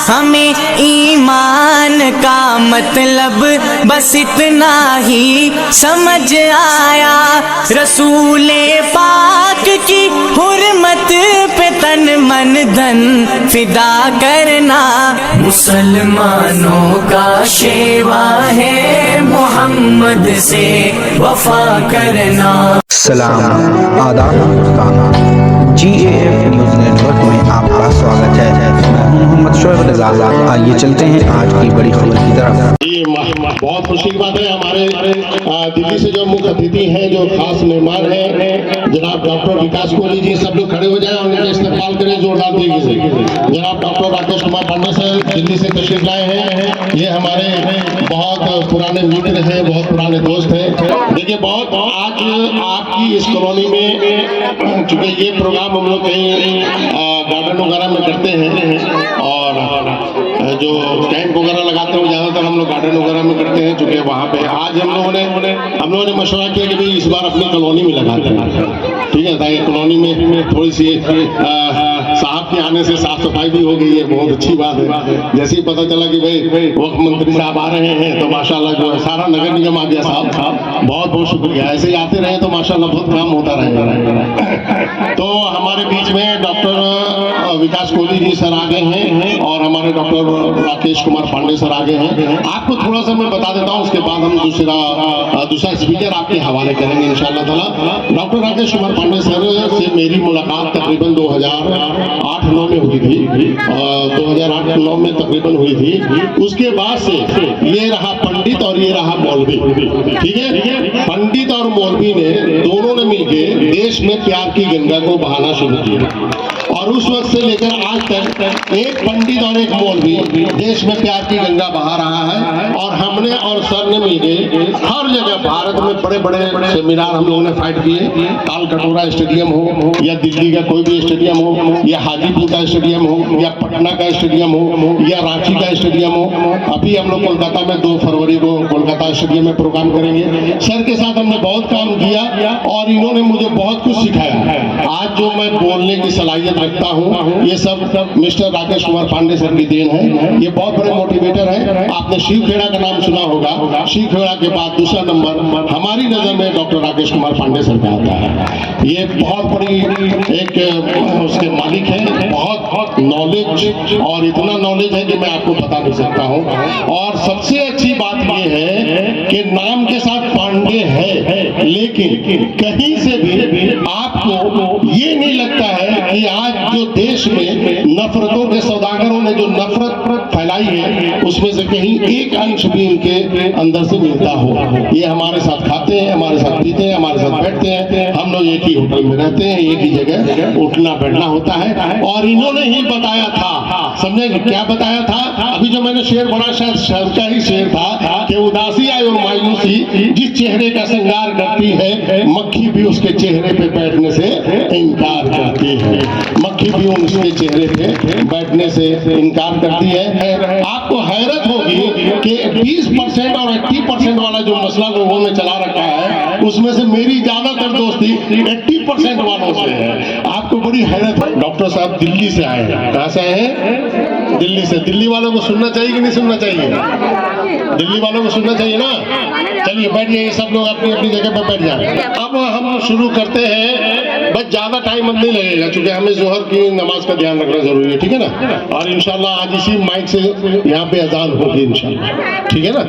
हमें ईमान का मतलब बस इतना ही समझ आया। रसूले पाक की हुर्मत पे तन मन धन फिदा करना मुसलमानों का शेवा है, मोहम्मद से वफा करना। सलाम आदाब दोस्ताना, GAF न्यूज़ नेटवर्क में आपका स्वागत है। मैं हूं मोहम्मद शोएब रज़ा। आइए चलते हैं आज की बड़ी खबर की तरफ। बहुत खुशी की बात है, हमारे दिल्ली से जो मुख्य अतिथि हैं, जो खास मेहमान हैं, जनाब डॉक्टर विकास कोहली जी, सब लोग खड़े हो जाएं और उनका इस्तेमाल करें जोरदार तरीके से। जनाब डॉक्टर राकेश कुमार पांडे सर दिल्ली से तशरीफ लाए हैं। ये हमारे बहुत पुराने मित्र हैं, बहुत पुराने दोस्त हैं। देखिए, बहुत आज आपकी इस कॉलोनी में, चूंकि ये प्रोग्राम हम लोग कहीं गार्डन वगैरह में करते हैं और जो कैंप वगैरह लगाते हैं ज़्यादातर हम लोग गार्डन वगैरह में करते हैं, चूंकि वहाँ पे आज हम लोगों ने मशवरा किया कि भाई इस बार अपनी कॉलोनी में लगाते हैं, ठीक है, ताकि कॉलोनी में थोड़ी सी साहब के आने से साफ सफाई भी हो गई है, बहुत अच्छी बात है। जैसे ही पता चला कि भाई वक्त मंत्री साहब आ रहे हैं तो माशाल्लाह जो है सारा नगर निगम आ गया साहब, बहुत बहुत शुक्रिया। ऐसे ही आते रहे तो माशाल्लाह बहुत काम होता रहेगा। तो हमारे बीच में डॉक्टर विकास कोहली जी सर आ गए हैं और हमारे डॉक्टर राकेश कुमार पांडे सर आ गए हैं। आपको थोड़ा सा मैं बता देता हूँ, उसके बाद हम दूसरा स्पीकर आपके हवाले करेंगे इंशाअल्लाह ताला। डॉक्टर राकेश कुमार पांडे सर से मेरी मुलाकात तकरीबन 2008-9 में हुई थी, 2008-9 में तकरीबन हुई थी। उसके बाद से ये रहा पंडित और ये रहा मौलवी, ठीक है। पंडित और मौलवी ने दोनों ने मिलकर देश में प्यार की गंगा को बहाना शुरू किया और उस वक्त से लेकर आज तक एक पंडित और एक मौलवी देश में प्यार की गंगा बहा रहा है। और हमने और सर ने मिलकर हर जगह भारत में बड़े बड़े सेमिनार हम लोगों ने फाइट किए। ताल कटोरा स्टेडियम हो या दिल्ली का कोई भी स्टेडियम हो या हाजीपुर का स्टेडियम हो या पटना का स्टेडियम हो या रांची का स्टेडियम हो। अभी हम लोग कोलकाता में 2 फरवरी को कोलकाता स्टेडियम में प्रोग्राम करेंगे। सर के साथ हमने बहुत काम किया और इन्होंने मुझे बहुत कुछ सिखाया। आज जो मैं बोलने की सलाहियत रखता हूँ ये सब मिस्टर राकेश कुमार पांडे सर की देन है। ये बहुत बड़े मोटिवेटर है। आपने शिव खेड़ा का नाम सुना होगा, शिव खेड़ा के बाद दूसरा नंबर हमारी नजर में डॉक्टर राकेश कुमार पांडे सर का आता है। ये बहुत बड़ी एक उसके मालिक है, बहुत नॉलेज और इतना नॉलेज है कि मैं आपको बता नहीं सकता हूँ। और सबसे अच्छी बात ये है कि नाम के साथ पांडे है, लेकिन कहीं से भी आपको ये नहीं लगता है कि आज जो देश में नफरतों के सौदागरों ने जो नफरत फैलाई है उसमें से कहीं एक अंश भी इनके अंदर से मिलता हो। ये हमारे साथ खाते हैं, हमारे साथ पीते हैं, हमारे साथ बैठते हैं, हम लोग एक ही होटल में रहते हैं, एक ही जगह उठना बैठना होता है। और इन्होंने ही बताया था, समझे क्या बताया था? अभी जो मैंने शेर बना शायद शहर का ही शेर था कि उदासी आई और मायूसी जिस चेहरे का श्रृंगार करती है, मक्खी भी उसके चेहरे पे बैठने से इनकार करती है। मक्खी भी उसके चेहरे पे बैठने से इनकार करती है। आपको हैरत होगी कि 20% और 80% वाला जो मसला लोगों ने चला रखा है उसमें से मेरी ज्यादातर दोस्ती 80% वालों से है। आपको बड़ी हैरत है। डॉक्टर साहब दिल्ली से आए हैं। कहाँ से आए हैं? दिल्ली से। दिल्ली वालों को सुनना चाहिए कि नहीं सुनना चाहिए? दिल्ली वालों को सुनना चाहिए ना। चलिए बैठिए, सब लोग अपनी अपनी जगह पर बैठ जाए। अब हम शुरू करते हैं। बस ज्यादा टाइम अब नहीं लगेगा क्योंकि हमें जोहर की नमाज का ध्यान रखना जरूरी है, ठीक है ना। और इंशाल्लाह आज इसी माइक से यहाँ पे अजान होगी इंशाल्लाह, ठीक है ना,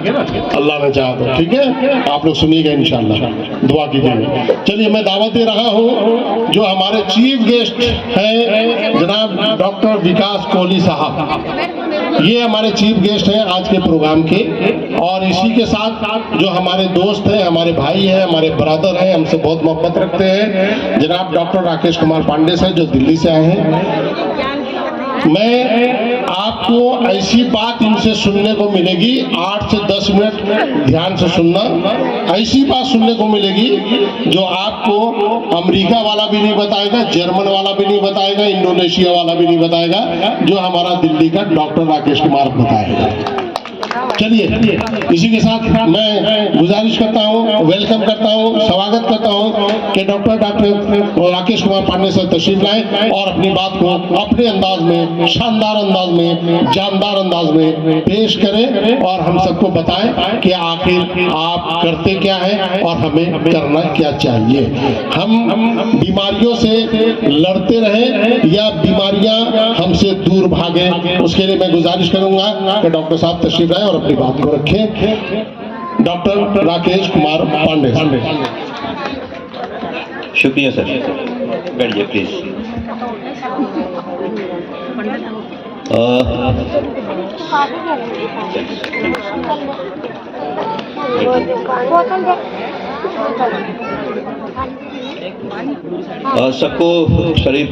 अल्लाह ने चाहा तो, ठीक है। आप लोग सुनिएगा इंशाल्लाह, दुआ कीजिएगा। चलिए मैं दावत दे रहा हूँ जो हमारे चीफ गेस्ट हैं जनाब डॉक्टर विकास कोहली साहब। ये हमारे चीफ गेस्ट हैं आज के प्रोग्राम के। और इसी के साथ जो हमारे दोस्त हैं, हमारे भाई हैं, हमारे ब्रदर हैं, हमसे बहुत मोहब्बत रखते हैं, जनाब डॉक्टर राकेश कुमार पांडे सर जो दिल्ली से आए हैं। मैं आपको ऐसी बात इनसे सुनने को मिलेगी, 8 से 10 मिनट ध्यान से सुनना। ऐसी बात सुनने को मिलेगी जो आपको अमेरिका वाला भी नहीं बताएगा, जर्मन वाला भी नहीं बताएगा, इंडोनेशिया वाला भी नहीं बताएगा, जो हमारा दिल्ली का डॉक्टर राकेश कुमार बताएगा। चलिए इसी के साथ मैं गुजारिश करता हूँ, वेलकम करता हूँ, स्वागत करता हूँ कि डॉक्टर राकेश कुमार पांडे सर तशरीफ लाए और अपनी बात को अपने अंदाज में, शानदार अंदाज में, जानदार अंदाज में पेश करें और हम सबको बताएं कि आखिर आप करते क्या है और हमें करना क्या चाहिए। हम बीमारियों से लड़ते रहें या बीमारियां हमसे दूर भागे, उसके लिए मैं गुजारिश करूंगा कि डॉक्टर साहब तशरीफ लाए और अपनी बात को रखें। डॉक्टर राकेश कुमार पांडे। शुक्रिया सर, बैठ जाइए प्लीज। सबको शरीफ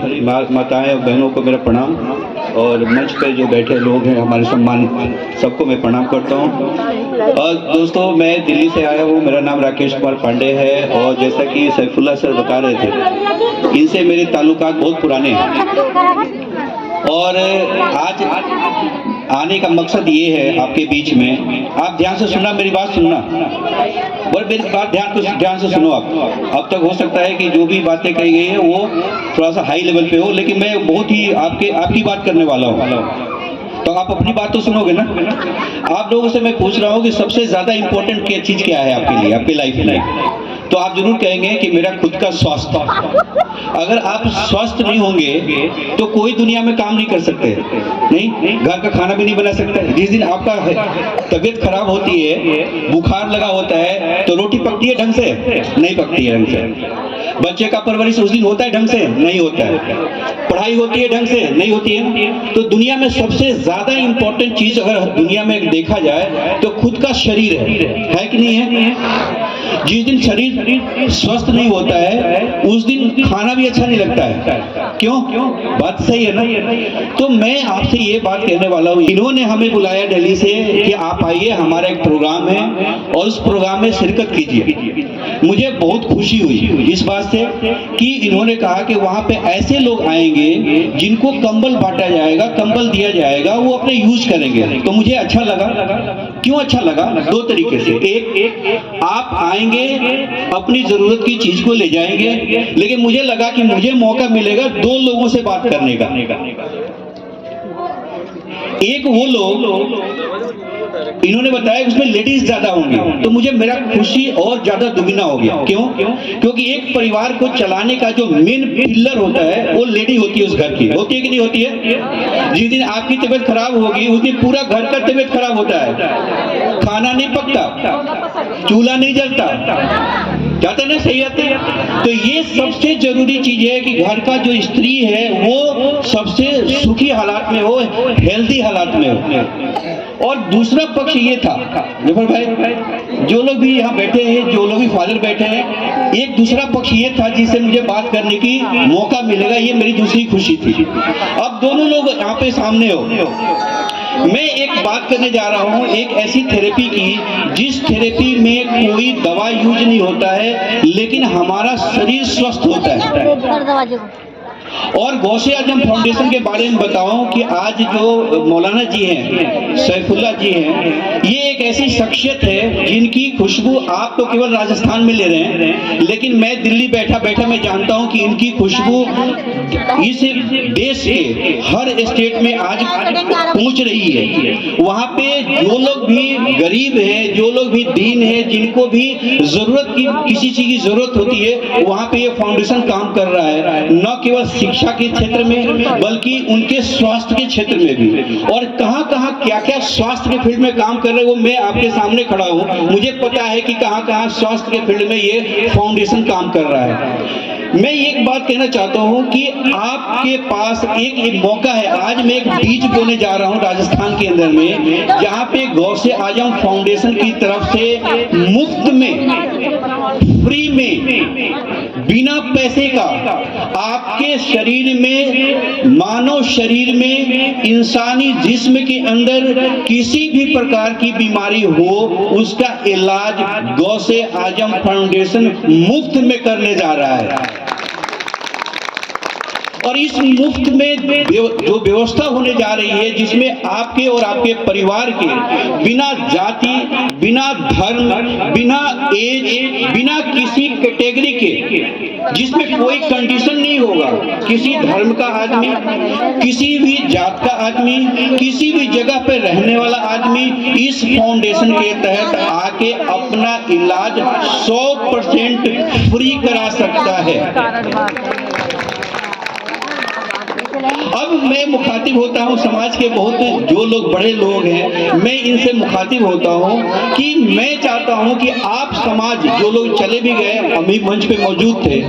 माताएं और बहनों को मेरा प्रणाम और मंच पर जो बैठे लोग हैं हमारे सम्मानित, सबको मैं प्रणाम करता हूं। और दोस्तों, मैं दिल्ली से आया हूं, मेरा नाम राकेश कुमार पांडे है और जैसा कि सैफुल्लाह सर बता रहे थे, इनसे मेरे ताल्लुकात बहुत पुराने हैं और आज आने का मकसद ये है आपके बीच में। आप ध्यान से सुनना, मेरी बात सुनना और मेरी बात ध्यान से सुनो। आप अब तक हो सकता है कि जो भी बातें कही गई है वो थोड़ा सा हाई लेवल पे हो, लेकिन मैं बहुत ही आपकी बात करने वाला हूँ, तो आप अपनी बात तो सुनोगे ना। आप लोगों से मैं पूछ रहा हूँ कि सबसे ज्यादा इंपॉर्टेंट क्या चीज क्या है आपके लिए, आपकी लाइफ में? तो आप जरूर कहेंगे कि मेरा खुद का स्वास्थ्य। अगर आप स्वस्थ नहीं होंगे तो कोई दुनिया में काम नहीं कर सकते, नहीं, घर का खाना भी नहीं बना सकते। जिस दिन आपका तबीयत खराब होती है, बुखार लगा होता है, तो रोटी पकती है ढंग से? नहीं पकती है ढंग से। बच्चे का परवरिश उस दिन होता है ढंग से? नहीं होता है। पढ़ाई होती है ढंग से? नहीं होती है। तो दुनिया में सबसे ज्यादा इंपॉर्टेंट चीज अगर दुनिया में देखा जाए तो खुद का शरीर है कि नहीं है? जिस दिन शरीर स्वस्थ नहीं होता है उस दिन खाना भी अच्छा नहीं लगता है। क्यों? बात सही है ना? तो मैं आपसे ये बात कहने वाला हूँ, इन्होंने हमें बुलाया दिल्ली से कि आप आइए, हमारा एक प्रोग्राम है और उस प्रोग्राम में शिरकत कीजिए। मुझे बहुत खुशी हुई इस बात से कि इन्होंने कहा कि वहां पे ऐसे लोग आएंगे जिनको कंबल बांटा जाएगा, कंबल दिया जाएगा, वो अपने यूज करेंगे। तो मुझे अच्छा लगा। क्यों अच्छा लगा? दो तरीके से। एक, आप आएंगे अपनी जरूरत की चीज को ले जाएंगे, लेकिन मुझे लगा कि मुझे मौका मिलेगा दो लोगों से बात करने का। एक वो लोग, इन्होंने बताया उसमें लेडीज ज्यादा होंगी, तो मुझे मेरा खुशी और ज्यादा दुगना हो गया। क्यों? क्योंकि एक परिवार को चलाने का जो मेन पिलर होता है वो लेडी होती है, उस घर की। होती है कि नहीं होती है? जिस दिन आपकी तबीयत खराब होगी उस दिन पूरा घर का तबीयत खराब होता है। खाना नहीं पकता, चूल्हा नहीं जलता, जाता नहीं, सही आते। तो ये सबसे जरूरी चीज है कि घर का जो स्त्री है वो सबसे सुखी हालात में हो, हेल्दी हालात में हो। और दूसरा पक्ष ये था, जफर भाई, जो लोग भी यहाँ बैठे हैं, जो लोग भी फादर बैठे हैं, एक दूसरा पक्ष ये था जिससे मुझे बात करने की मौका मिलेगा, ये मेरी दूसरी खुशी थी। अब दोनों लोग यहाँ पे सामने हो। मैं एक बात करने जा रहा हूँ, एक ऐसी थेरेपी की जिस थेरेपी में कोई दवा यूज नहीं होता है, लेकिन हमारा शरीर स्वस्थ होता है। और गौसे आजम फाउंडेशन के बारे में बताऊं कि आज जो मौलाना जी हैं, सैफुल्लाह जी हैं, ये एक ऐसी शख्सियत है जिनकी खुशबू आप तो केवल राजस्थान में ले रहे हैं, लेकिन मैं दिल्ली बैठा बैठा मैं जानता हूं कि इनकी खुशबू इस देश के हर स्टेट में आज पहुंच रही है। वहां पे जो लोग भी गरीब हैं, जो लोग भी दीन है, जिनको भी जरूरत की किसी चीज की जरूरत होती है, वहां पे ये फाउंडेशन काम कर रहा है, न केवल शिक्षा के क्षेत्र में बल्कि उनके स्वास्थ्य के क्षेत्र में भी। और कहां कहां क्या क्या स्वास्थ्य के फील्ड में काम कर रहे हैं वो मैं आपके सामने खड़ा हूं। मुझे पता है कि कहां कहां स्वास्थ्य के फील्ड में ये फाउंडेशन काम कर रहा है। मैं एक बात कहना चाहता हूं कि आपके पास एक मौका है। आज मैं एक बीज बोने जा रहा हूं राजस्थान के अंदर में, जहां पे गौसे आजम फाउंडेशन की तरफ से मुफ्त में, फ्री में, बिना पैसे का आपके शरीर में, मानव शरीर में, इंसानी जिस्म के अंदर किसी भी प्रकार की बीमारी हो, उसका इलाज गौसे आजम फाउंडेशन मुफ्त में करने जा रहा है। और इस मुफ्त में जो व्यवस्था होने जा रही है, जिसमें आपके और आपके परिवार के बिना जाति, बिना धर्म, बिना एज, बिना किसी कैटेगरी के, जिसमें कोई कंडीशन नहीं होगा, किसी धर्म का आदमी, किसी भी जात का आदमी, किसी भी जगह पर रहने वाला आदमी इस फाउंडेशन के तहत आके अपना इलाज 100% फ्री करा सकता है। अब मैं मुखातिब होता हूं समाज के बहुत जो लोग बड़े लोग हैं, मैं इनसे मुखातिब होता हूं कि मैं चाहता हूं कि आप समाज, जो लोग चले भी गए, अभी मंच पे मौजूद थे,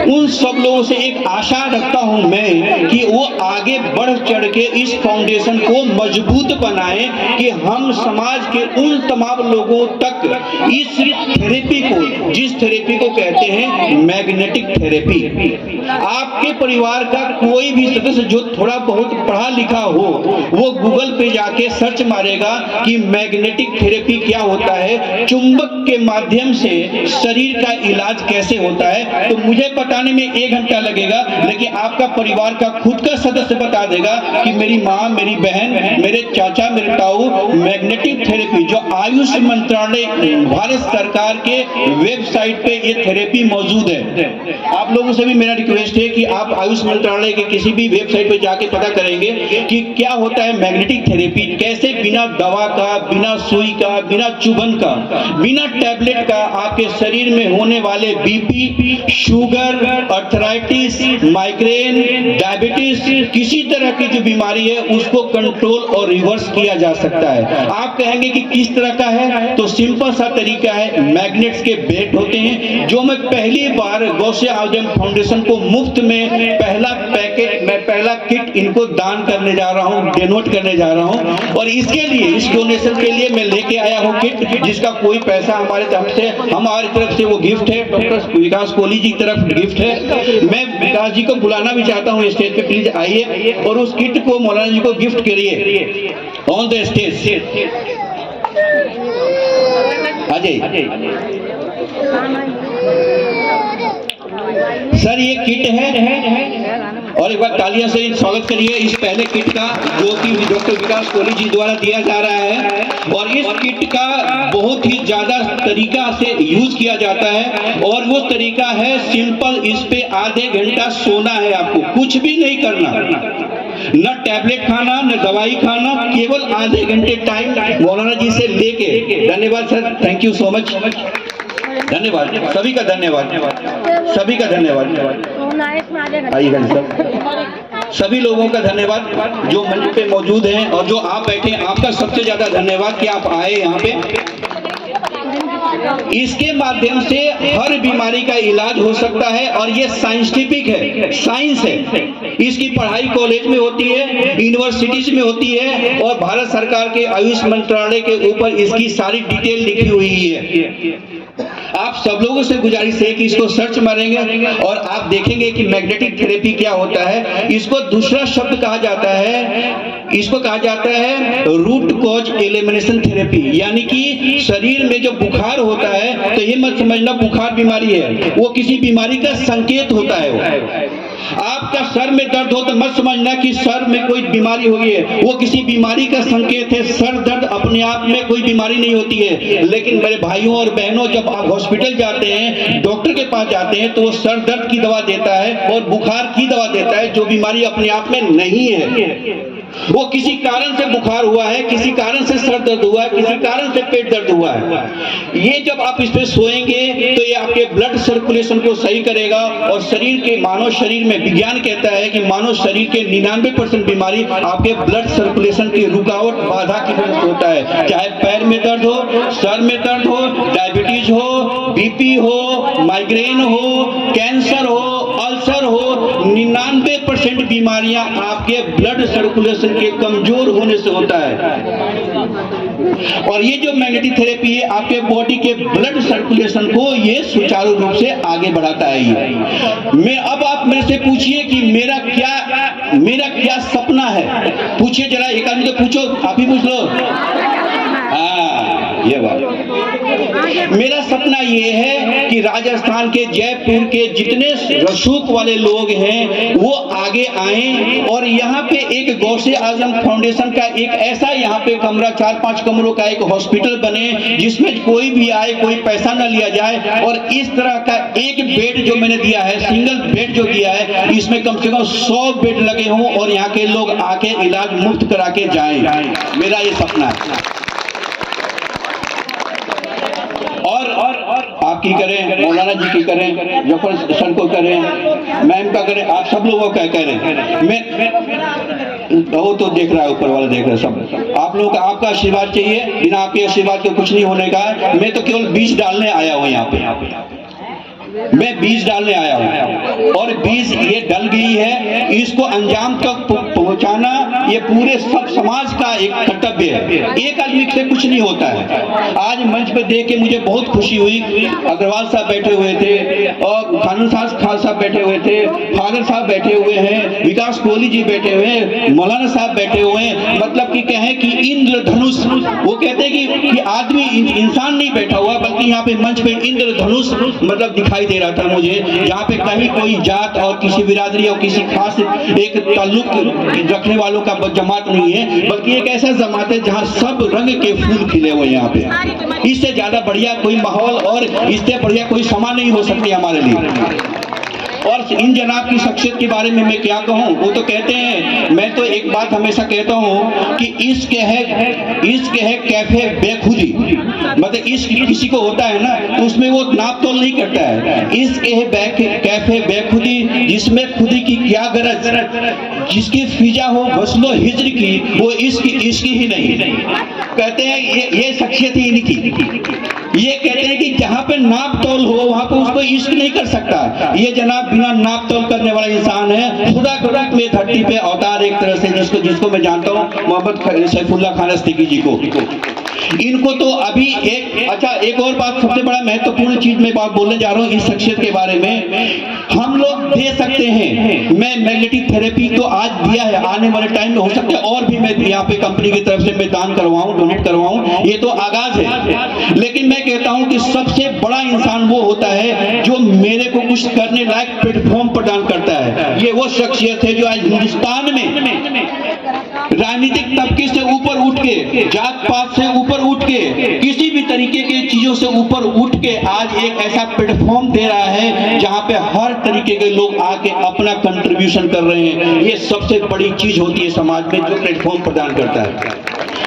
उन सब लोगों से एक आशा रखता हूं मैं कि वो आगे बढ़ चढ़ के इस फाउंडेशन को मजबूत बनाएं कि हम समाज के उन तमाम लोगों तक इस थेरेपी को, जिस थेरेपी को कहते हैं मैग्नेटिक थेरेपी, आपके परिवार का कोई भी सदस्य जो थोड़ा बहुत पढ़ा लिखा हो, वो गूगल पे जाके सर्च मारेगा कि मैग्नेटिक थेरेपी क्या होता है, चुंबक के माध्यम से शरीर का इलाज कैसे होता है। तो मुझे बताने में 1 घंटा लगेगा, लेकिन आपका परिवार का खुद का सदस्य बता देगा कि मेरी माँ, मेरी बहन, मेरे चाचा, मेरे ताऊ मैग्नेटिक थेरेपी, जो आयुष मंत्रालय भारत सरकार के वेबसाइट पे ये थेरेपी मौजूद है। आप लोगों से भी मेरा रिक्वेस्ट है कि आप आयुष मंत्रालय के किसी भी वेबसाइट पे जाके पता करेंगे कि क्या होता है मैग्नेटिक थेरेपी, कैसे बिना दवा का, बिना सुई का, बिना चुभन का, बिना टैबलेट का आपके शरीर में होने वाले BP, sugar, arthritis, migraine, diabetes, किसी तरह की जो बीमारी है उसको कंट्रोल और रिवर्स किया जा सकता है। आप कहेंगे कि किस तरह का है, तो सिंपल सा तरीका है, मैग्नेट्स के बेल्ट होते हैं, जो मैं पहली बार गौसे आजम फाउंडेशन को मुफ्त में पहला पैकेट, मैं पहला किट इनको दान करने जा रहा हूं, डोनेट करने जा रहा हूं। और इसके लिए, इस डोनेशन के लिए मैं लेके आया हूं किट, जिसका कोई पैसा हमारी तरफ से वो गिफ्ट है, डॉक्टर विकास कोहली जी की तरफ गिफ्ट है। मैं विकास जी को बुलाना भी चाहता हूं स्टेज पे, प्लीज आइए और उस किट को मौलाना जी को गिफ्ट करिए ऑन द स्टेज। आ जाइए सर, ये किट है और एक बार तालियां से स्वागत करिए इस पहले किट का, जो कि डॉक्टर विकास कोहली जी द्वारा दिया जा रहा है। और इस किट का बहुत ही ज्यादा तरीका से यूज किया जाता है, और वो तरीका है सिंपल, इस पे आधे घंटा सोना है, आपको कुछ भी नहीं करना, न टैबलेट खाना, न दवाई खाना, केवल आधे घंटे टाइम मौलाना जी से लेके। धन्यवाद sir, thank you so much, धन्यवाद, सभी का धन्यवाद, सभी का धन्यवाद। आइएगा सर, सभी लोगों का धन्यवाद जो मंच पे मौजूद हैं, और जो आप बैठे हैं आपका सबसे ज्यादा धन्यवाद कि आप आए यहाँ पे। इसके माध्यम से हर बीमारी का इलाज हो सकता है, और ये साइंटिफिक है, साइंस है। इसकी पढ़ाई कॉलेज में होती है, यूनिवर्सिटीज में होती है, और भारत सरकार के आयुष मंत्रालय के ऊपर इसकी सारी डिटेल लिखी हुई है। आप सब लोगों से गुजारिश है कि इसको सर्च मारेंगे और आप देखेंगे कि मैग्नेटिक थेरेपी क्या होता है। इसको दूसरा शब्द कहा जाता है, इसको कहा जाता है रूट कॉज एलिमिनेशन थेरेपी, यानी कि शरीर में जो बुखार होता है, तो ये मत समझना बुखार बीमारी है, वो किसी बीमारी का संकेत होता है। वो आपका सर में दर्द हो तो मत समझना कि सर में कोई बीमारी हुई है, वो किसी बीमारी का संकेत है। सर दर्द अपने आप में कोई बीमारी नहीं होती है, लेकिन मेरे भाइयों और बहनों, जब आप हॉस्पिटल जाते हैं, डॉक्टर के पास जाते हैं, तो वो सर दर्द की दवा देता है और बुखार की दवा देता है, जो बीमारी अपने आप में नहीं है। वो किसी कारण से बुखार हुआ है, किसी कारण से सर दर्द हुआ है, किसी कारण से पेट दर्द हुआ है। ये जब आप इस पे सोएंगे तो ये आपके ब्लड सर्कुलेशन को सही करेगा, और शरीर के, मानव शरीर में विज्ञान कहता है कि मानव शरीर के 99% बीमारी आपके ब्लड सर्कुलेशन की रुकावट, बाधा की वजह से होता है। चाहे पैर में दर्द हो, सर में दर्द हो, डायबिटीज हो, बीपी हो, माइग्रेन हो, कैंसर हो, अल्सर हो, 99% बीमारियां आपके ब्लड सर्कुलेशन के कमजोर होने से होता है। और ये जो मैग्नेटिक थेरेपी है, आपके बॉडी के ब्लड सर्कुलेशन को ये सुचारू रूप से आगे बढ़ाता है। ये अब आप मेरे से पूछिए कि मेरा क्या सपना है, पूछिए जरा, एक आदमी तो पूछो, आप ही पूछ लो। हाँ, ये बात मेरा सपना ये है कि राजस्थान के जयपुर के जितने रसूख वाले लोग हैं वो आगे आएं और यहाँ पे एक गौसे आजम फाउंडेशन का एक ऐसा यहाँ पे कमरा 4-5 कमरों का एक हॉस्पिटल बने जिसमें कोई भी आए, कोई पैसा ना लिया जाए। और इस तरह का एक बेड जो मैंने दिया है, सिंगल बेड जो दिया है, इसमें कम से कम 100 बेड लगे हों और यहाँ के लोग आके इलाज मुफ्त करा के जाएं। मेरा ये सपना है। और आप की करें, मौलाना जी की करें, जफर सर को करें, मैम का करें, आप सब लोगों का करें। मैं वो तो देख रहा है, ऊपर वाला देख रहा है सब। आप लोगों का, आपका आशीर्वाद चाहिए। बिना आपके आशीर्वाद के कुछ नहीं होने का है। मैं तो केवल बीज डालने आया हूँ यहाँ पे, मैं बीज डालने आया हूँ और बीज ये डल गई है, इसको अंजाम तक पहुंचाना ये पूरे सब समाज का एक कर्तव्य है। एक आदमी से कुछ नहीं होता है। आज मंच पे देख के मुझे बहुत खुशी हुई। अग्रवाल साहब बैठे हुए थे और खान साहब बैठे हुए थे, फादर साहब बैठे हुए हैं, विकास कोहली जी बैठे हुए हैं, मौलाना साहब बैठे हुए हैं। मतलब कि कहें कि इंद्रधनुष, वो कहते हैं कि आदमी इंसान नहीं बैठा हुआ, बल्कि यहाँ पे मंच पे इंद्रधनुष मतलब दिखाई दे रहा था मुझे, जहाँ पे कहीं कोई जात और किसी बिरादरी और किसी खास एक ताल्लुक रखने वालों का जमात नहीं है, बल्कि एक ऐसा जमात है जहाँ सब रंग के फूल खिले हुए यहाँ पे। इससे ज्यादा बढ़िया कोई माहौल और इससे बढ़िया कोई समा नहीं हो सकती हमारे लिए। और इन जनाब की शख्सियत के बारे में मैं क्या कहूँ, वो तो कहते हैं, मैं तो एक बात हमेशा कहता हूँ कि इश्क है कैफे बेखुदी। मतलब इश्क किसी को होता है ना तो उसमें वो नाप तोल नहीं करता है। इश्क है कैफे बेखुदी, जिसमें खुदी की क्या गरज, जिसकी फिजा हो वस्लो हिज्र की, वो इश्क ही नहीं। कहते हैं ये शख्सियत ही इनकी। ये कहते हैं कि जहाँ पे नाप तोल हो वहाँ पे उसको इश्क नहीं कर सकता। ये जनाब बिना नाप तोल करने वाला इंसान है। खुदा के रूप में धरती पे अवतार एक तरह से जिसको मैं जानता हूँ, मोहम्मद सैफुल्लाह खान अस्तिकी जी को। इनको तो अभी एक और बात, सबसे बड़ा महत्वपूर्ण चीज मैं बात बोलने जा रहा हूँ इस शख्सियत के बारे में। हम लोग दे सकते हैं। मैं मैग्नेटिक थेरेपी तो आज दिया है, आने वाले टाइम में हो सकता है और भी मैं यहाँ पे कंपनी की तरफ से मैं दान करवाऊं, डोनेट करवाऊं, ये तो आगाज है। लेकिन मैं कहता हूं कि सबसे बड़ा इंसान वो होता है जो मेरे को कुछ करने लायक प्लेटफॉर्म प्रदान करता है। ये वो शख्सियत है जो आज हिंदुस्तान में राजनीतिक तबके से ऊपर उठ के, जात पात से ऊपर उठ के, किसी भी तरीके की चीजों से ऊपर उठ के आज एक ऐसा प्लेटफॉर्म दे रहा है जहां पे हर तरीके के लोग आके अपना कंट्रीब्यूशन कर रहे हैं। ये सबसे बड़ी चीज होती है समाज में जो प्लेटफॉर्म प्रदान करता है।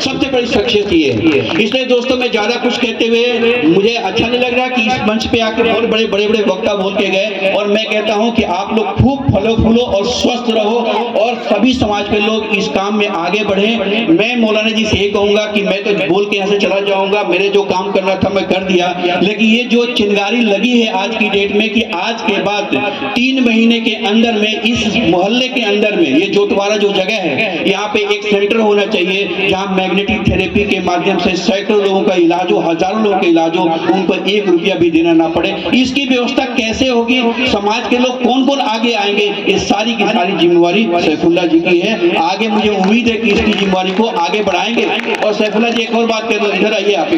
सबसे बड़ी शख्सियत ये है। इसलिए दोस्तों मैं ज्यादा कुछ कहते हुए मुझे अच्छा नहीं लग रहा कि इस मंच पे आकर और बड़े वक्ता बोल के गए। और मैं कहता हूं कि आप लोग खूब फलो फूलो और स्वस्थ रहो और सभी समाज के लोग इस काम में आगे बढ़े। मैं मौलाना जी से ये कहूंगा कि मैं तो बोल के यहाँ से चला जाऊंगा, मेरे जो काम करना था मैं कर दिया, लेकिन ये जो चिंगारी लगी है आज की डेट में कि आज के बाद 3 महीने के अंदर में इस मोहल्ले के अंदर में, ये जोतवाड़ा जो जगह है, यहाँ पे एक सेंटर होना चाहिए जहाँ मैग्नेटिक थेरेपी के माध्यम से सैकड़ों लोगों का इलाज हो, हजारों लोगों का इलाज हो, उनको 1 रुपया भी देना ना पड़े। इसकी व्यवस्था कैसे होगी, समाज के लोग कौन कौन आगे आएंगे, ये सारी की सारी जिम्मेवारी सैफुल्लाह जी की है। आगे मुझे उम्मीद है कि इसकी जिम्मेवारी को आगे बढ़ाएंगे। और सैफुल्लाह जी एक और बात कर दो, इधर आइए, आप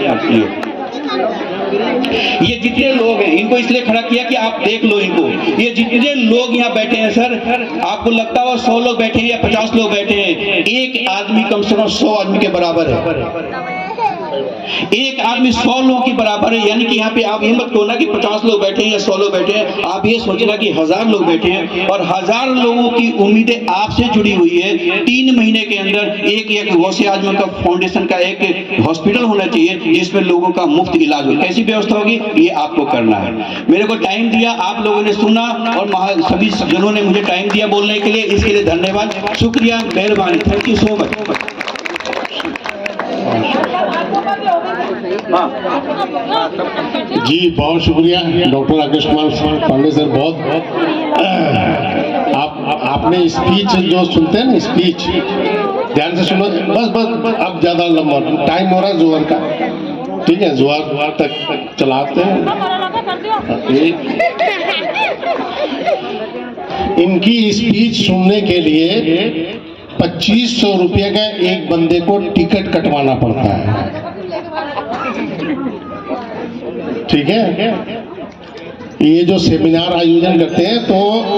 ये जितने लोग हैं इनको इसलिए खड़ा किया कि आप देख लो इनको। ये जितने लोग यहाँ बैठे हैं सर, आपको लगता है 100 लोग बैठे हैं या 50 लोग बैठे हैं, एक आदमी कम से कम 100 आदमी के बराबर है। एक आदमी 100 लोगों के बराबर है। यानी कि यहाँ पे आप ये मत कहना कि 50 लोग बैठे हैं या 100 लोग बैठे हैं, आप ये सोचना कि 1000 लोग बैठे हैं और 1000 लोगों की उम्मीदें आपसे जुड़ी हुई है। 3 महीने के अंदर एक गौसे आजम का फाउंडेशन का एक हॉस्पिटल होना चाहिए जिसमें लोगों का मुफ्त इलाज हो। कैसी व्यवस्था होगी ये आपको करना है। मेरे को टाइम दिया, आप लोगों ने सुना और सभी जनों ने मुझे टाइम दिया बोलने के लिए, इसके लिए धन्यवाद, शुक्रिया, मेहरबानी, थैंक यू सो मच। जी बहुत शुक्रिया डॉक्टर राकेश कुमार पांडे सर, बहुत आपने स्पीच जो सुनते हैं ना, स्पीच ध्यान से सुनो, बस अब ज्यादा लंबा टाइम हो रहा है जोहर का, ठीक है, जोहर तक चलाते हैं। इनकी स्पीच सुनने के लिए 2500 रुपये का एक बंदे को टिकट कटवाना पड़ता है। ठीक है। ये जो सेमिनार आयोजन करते हैं तो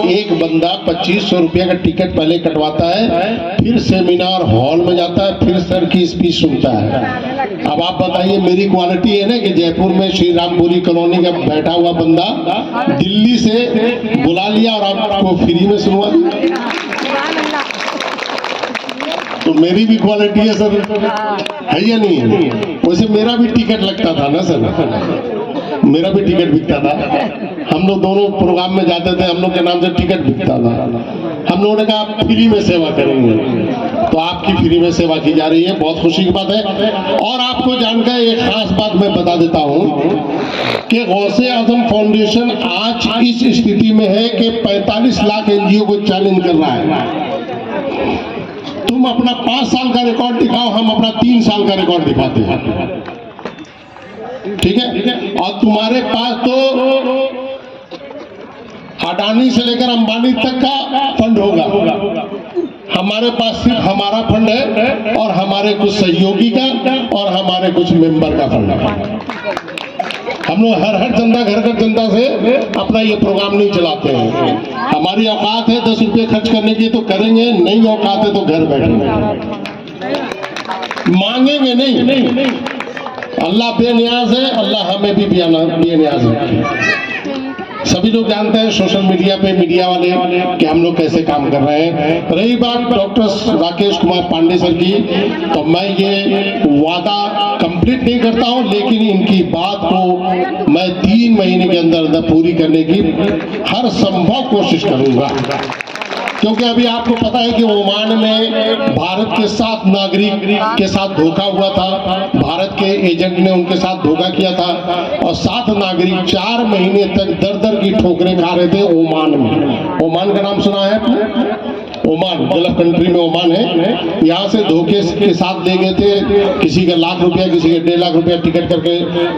एक बंदा 2500 रुपया का टिकट पहले कटवाता है, फिर सेमिनार हॉल में जाता है, फिर सर की स्पीच सुनता है। अब आप बताइए मेरी क्वालिटी है ना कि जयपुर में श्री रामपुरी कॉलोनी का बैठा हुआ बंदा दिल्ली से बुला लिया और आपको फ्री में सुनवा दिया, तो मेरी भी क्वालिटी है सर, है या नहीं है? वैसे मेरा भी टिकट लगता था ना सर, मेरा भी टिकट बिकता था। हम लोग दोनों प्रोग्राम में जाते थे, हम लोग के नाम से टिकट बिकता था। हम लोगों ने कहा फ्री में सेवा करेंगे, तो आपकी फ्री में सेवा की जा रही है, बहुत खुशी की बात है। और आपको जानकर एक खास बात मैं बता देता हूँ कि गौसे आजम फाउंडेशन आज इस स्थिति में है कि 45 लाख एनजीओ को चैलेंज कर रहा है। तुम अपना 5 साल का रिकॉर्ड दिखाओ, हम अपना 3 साल का रिकॉर्ड दिखाते हैं, ठीक है। और तुम्हारे पास तो अडानी से लेकर अंबानी तक का फंड होगा, हमारे पास सिर्फ हमारा फंड है और हमारे कुछ सहयोगी का और हमारे कुछ मेंबर का फंड है। हम लोग हर जनता घर जनता से अपना ये प्रोग्राम नहीं चलाते हैं। हमारी औकात है 10 रुपये खर्च करने की तो करेंगे, नहीं औकात है तो घर बैठेंगे, मांगेंगे नहीं। अल्लाह बेनियाज है, अल्लाह हमें भी बेनियाज रखे। सभी लोग जानते हैं सोशल मीडिया पे मीडिया वाले कि हम लोग कैसे काम कर रहे हैं। रही बात डॉक्टर राकेश कुमार पांडे सर की, तो मैं ये वादा कंप्लीट नहीं करता हूं, लेकिन इनकी बात को मैं 3 महीने के अंदर अंदर पूरी करने की हर संभव कोशिश करूंगा। क्योंकि अभी आपको पता है कि ओमान में भारत के 7 नागरिक के साथ धोखा हुआ था, भारत के एजेंट ने उनके साथ धोखा किया था और 7 नागरिक 4 महीने तक दर दर की ठोकरें खा रहे थे ओमान में। ओमान का नाम सुना है आपने? ओमान गल्फ कंट्री में ओमान है। यहाँ से धोखे के साथ ले गए थे, किसी का लाख रुपया, किसी का 1.5 लाख रुपया टिकट करके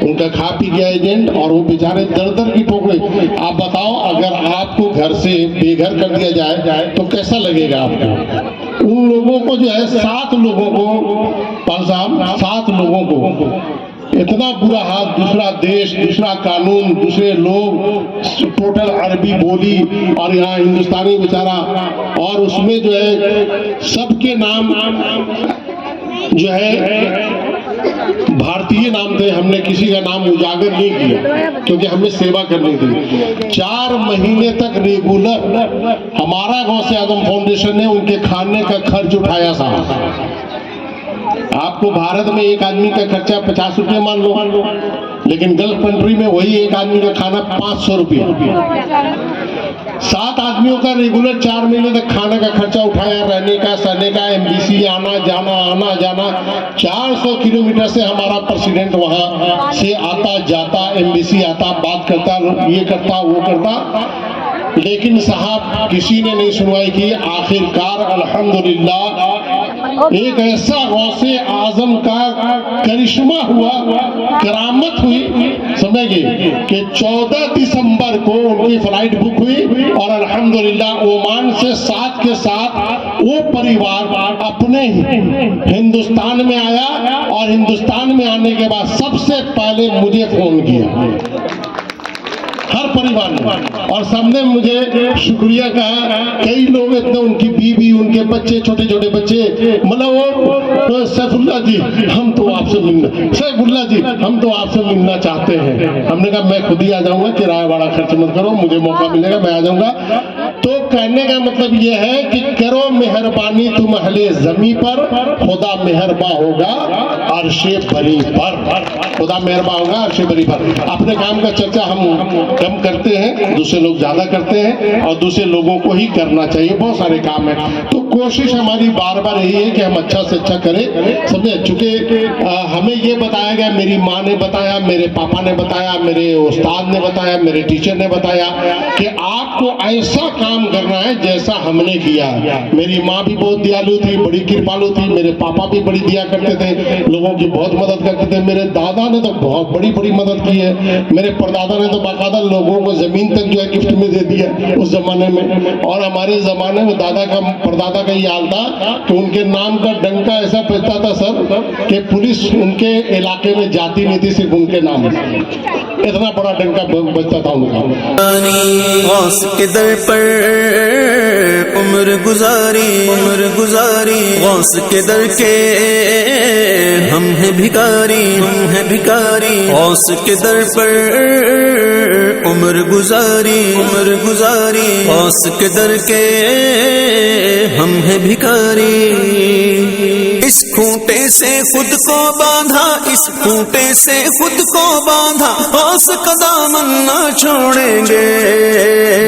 उनका खा पी गया एजेंट, और वो बेचारे दर दर की ठोकरें। आप बताओ अगर आपको घर से बेघर कर दिया जाए तो कैसा लगेगा आपको? उन लोगों को जो है 7 लोगों को, पाल साहब 7 लोगों को इतना बुरा हाल, दूसरा देश, दूसरा कानून, दूसरे लोग, टोटल अरबी बोली और यहाँ हिंदुस्तानी बेचारा, और उसमें जो है सबके नाम जो है भारतीय नाम थे। हमने किसी का नाम उजागर नहीं किया क्योंकि हमें सेवा करनी थी। 4 महीने तक रेगुलर हमारा गौसे आजम फाउंडेशन ने उनके खाने का खर्च उठाया साहब। आपको भारत में एक आदमी का खर्चा 50 रुपये मान लो, लेकिन गल्फ कंट्री में वही एक आदमी का खाना 500 रुपया। 7 आदमियों का रेगुलर 4 महीने तक खाने का खर्चा उठाया, रहने का, सहने का, एमबीसी आना जाना 400 किलोमीटर से हमारा प्रेसिडेंट वहां से आता जाता, एमबीसी आता, बात करता, ये करता वो करता, लेकिन साहब किसी ने नहीं सुनवाई की। आखिरकार अल्हम्दुलिल्लाह एक ऐसा गौसे आजम का करिश्मा हुआ, करामत हुई, समझिए कि 14 दिसंबर को उनकी फ्लाइट बुक हुई और अल्हम्दुलिल्लाह ओमान से 7 के साथ वो परिवार अपने हिंदुस्तान में आया, और हिंदुस्तान में आने के बाद सबसे पहले मुझे फोन किया हर परिवार ने, और सबने मुझे शुक्रिया कहा। कई लोग इतने, उनकी बीवी, उनके बच्चे, छोटे छोटे बच्चे, मतलब वो सैफुल्ला जी हम तो आपसे मिलना, सैफुल्ला जी हम तो आपसे मिलना चाहते हैं। हमने कहा मैं खुद ही आ जाऊंगा, किराया भाड़ा खर्च मत करो, मुझे मौका मिलेगा मैं आ जाऊंगा। तो कहने का मतलब ये है कि करो मेहरबानी तुम अहले जमी पर, खुदा मेहरबा होगा अर्शे बरी पर, खुदा मेहरबा होगा अर्शे बरी पर। अपने काम का चर्चा हम कम करते हैं, दूसरे लोग ज्यादा करते हैं, और दूसरे लोगों को ही करना चाहिए। बहुत सारे काम है, तो कोशिश हमारी बार बार यही है कि हम अच्छा से अच्छा करें, समझे। चूंकि हमें ये बताया गया, मेरी माँ ने बताया, मेरे पापा ने बताया, मेरे उस्ताद ने बताया, मेरे टीचर ने बताया कि आपको ऐसा काम करना है जैसा हमने किया। मेरी माँ भी बहुत दयालु थी, बड़ी कृपालु थी, मेरे पापा भी बड़ी दिया करते थे, लोगों की बहुत मदद करते थे, मेरे दादा ने तो बहुत बड़ी बड़ी मदद की है। मेरे परदादा ने तो बाकायदा लोगों को जमीन तक जो है गिफ्ट में दे दिया उस जमाने में। और हमारे जमाने में दादा का परदादा का ये हाल था कि उनके नाम का डंका ऐसा बजता था सर कि पुलिस उनके इलाके में जाती नहीं थी, सिर्फ उनके नाम, इतना बड़ा डंका बजता था उनका। गौस के दर पर उम्र गुजारी गौस के दर के हम हैं भिखारी गौस के दर पर उम्र गुजारी गौस के दर के हम हैं भिखारी। इस खूंटे से खुद को बांधा, इस खूंटे से खुद को बांधा, गौस का दामन ना छोड़ेंगे।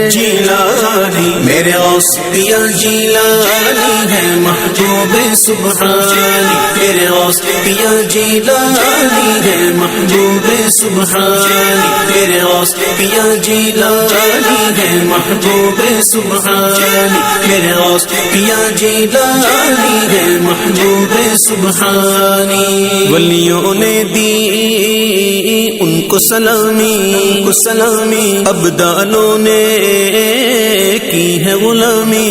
जीलानी मेरे गौस पिया जीलानी है महबूबे सुबहानी, मेरे गौस पिया जीलानी है महबूबे सुबहानी, मेरे गौस पिया जीलानी है महबूबे सुबहानी, मेरे गौस पिया जीलानी है महबूबे सुबहानी। वलियों ने दी उनको सलामी अब्दालों ने की है गुलामी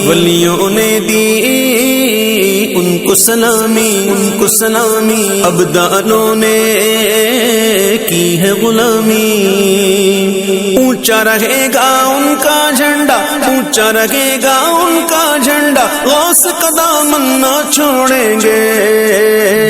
वलियों ने दी उनको सलामी अब्दालों ने की है गुलामी। ऊंचा रहेगा उनका झंडा, ऊंचा रहेगा उनका झंडा, गौस का दामन ना छोड़ेंगे।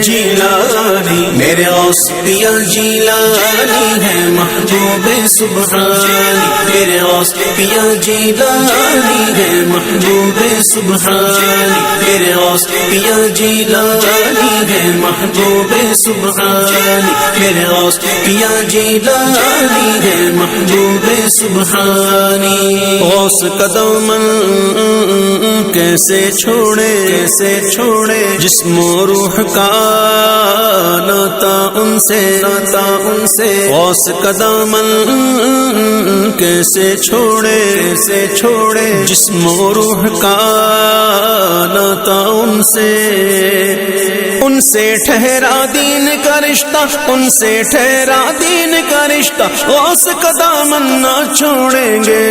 जीलानी मेरे गौस पिया जीलानी है महबूबे सुबहानी, मेरे गौस पिया जीलानी है महबूबे सुबहानी, मेरे गौस पिया जीलानी है महबूबे सुबहानी, मेरे गौस पिया जीलानी है महबूबे सुबहानी। गौस का दामन कैसे छोड़े जिस्म रूह का नाता उनसे गौस का दामन कैसे छोड़े जिस्म रूह का नाता उनसे ठहरा दीन का रिश्ता, उनसे ठहरा दीन का रिश्ता, गौस का दामन ना छोड़ेंगे।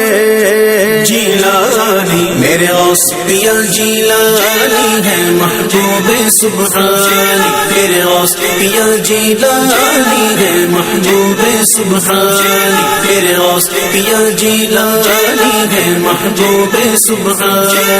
जीलानी मेरे गौस पिया जीलानी है महबूबे सुबहानी, मेरे गौस पिया जीलानी है महबूबे सुबहानी, मेरे गौस पिया जीलानी है महबूबे सुबहानी।